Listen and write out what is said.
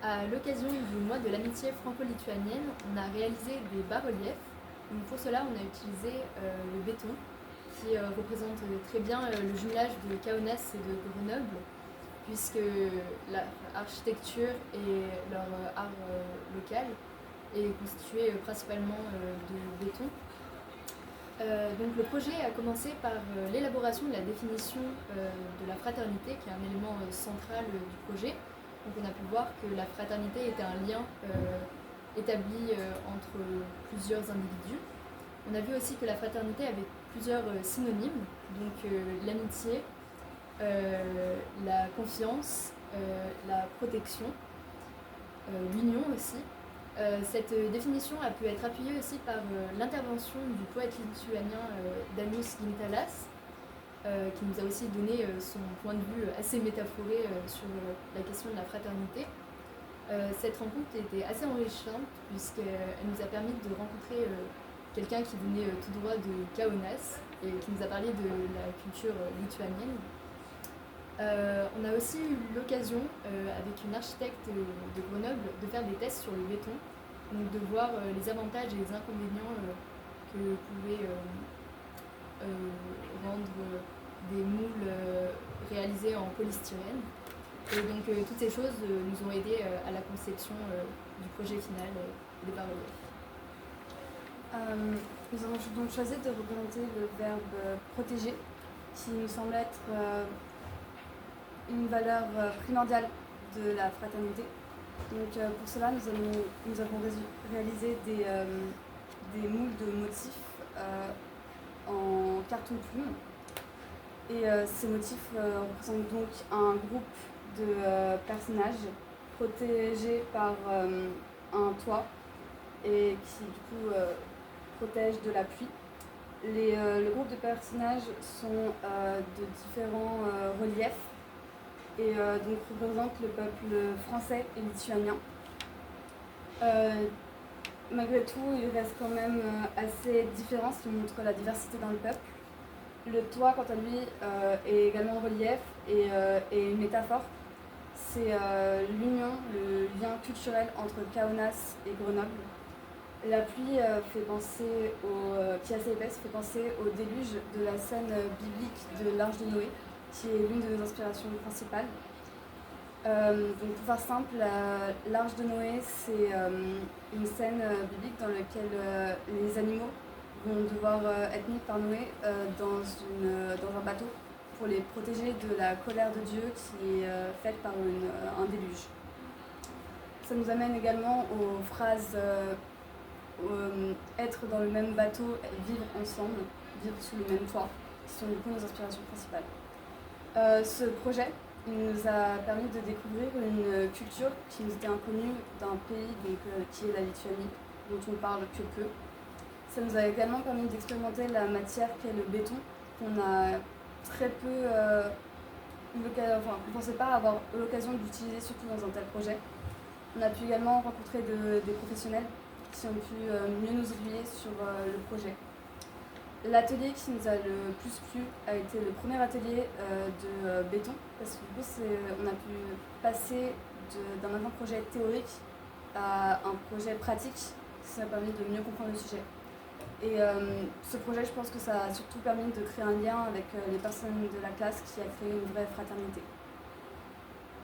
À l'occasion du mois de l'amitié franco-lituanienne, on a réalisé des bas-reliefs. Donc pour cela, on a utilisé le béton qui représente très bien le jumelage de Kaunas et de Grenoble, puisque l'architecture et leur art local est constitué principalement de béton. Donc le projet a commencé par l'élaboration de la définition de la fraternité, qui est un élément central du projet. Donc on a pu voir que la fraternité était un lien établi entre plusieurs individus. On a vu aussi que la fraternité avait plusieurs synonymes, donc l'amitié, la confiance, la protection, l'union aussi. Cette définition a pu être appuyée aussi par l'intervention du poète lituanien Dainius Gintautas, qui nous a aussi donné son point de vue assez métaphoré sur la question de la fraternité. Cette rencontre était assez enrichissante puisqu'elle nous a permis de rencontrer quelqu'un qui venait tout droit de Kaunas et qui nous a parlé de la culture lituanienne. On a aussi eu l'occasion, avec une architecte de Grenoble, de faire des tests sur le béton, donc de voir les avantages et les inconvénients que pouvaient rendre des moules réalisés en polystyrène. Et donc toutes ces choses nous ont aidés à la conception du projet final des bas-reliefs. Nous avons donc choisi de représenter le verbe protéger, qui nous semble être une valeur primordiale de la fraternité. Donc pour cela, nous avons réalisé des moules de motifs en carton plume. Et ces motifs représentent donc un groupe de personnages protégés par un toit et qui du coup protège de la pluie. Le groupe de personnages sont de différents reliefs et donc représentent le peuple français et lituanien. Malgré tout, il reste quand même assez différent, ce qui montre la diversité dans le peuple. Le toit, quant à lui, est également en relief et une métaphore. C'est l'union, le lien culturel entre Kaunas et Grenoble. La pluie qui est assez épaisse, fait penser au déluge de la scène biblique de l'Arche de Noé, qui est l'une de nos inspirations principales. Donc pour faire simple, l'Arche de Noé, c'est une scène biblique dans laquelle les animaux vont devoir être mis par Noé dans un bateau pour les protéger de la colère de Dieu qui est faite par un déluge. Ça nous amène également aux phrases être dans le même bateau, vivre ensemble, vivre sous le même toit, qui sont du coup nos inspirations principales. Ce projet nous a permis de découvrir une culture qui nous était inconnue d'un pays qui est la Lituanie, dont on parle que peu. Ça nous a également permis d'expérimenter la matière qu'est le béton, qu'on a très peu on ne pensait pas avoir l'occasion d'utiliser, surtout dans un tel projet. On a pu également rencontrer des professionnels qui ont pu mieux nous aiguiller sur le projet. L'atelier qui nous a le plus plu a été le premier atelier de béton, parce que du coup on a pu passer d'un avant-projet théorique à un projet pratique, ça a permis de mieux comprendre le sujet. Et ce projet, je pense que ça a surtout permis de créer un lien avec les personnes de la classe qui a créé une vraie fraternité.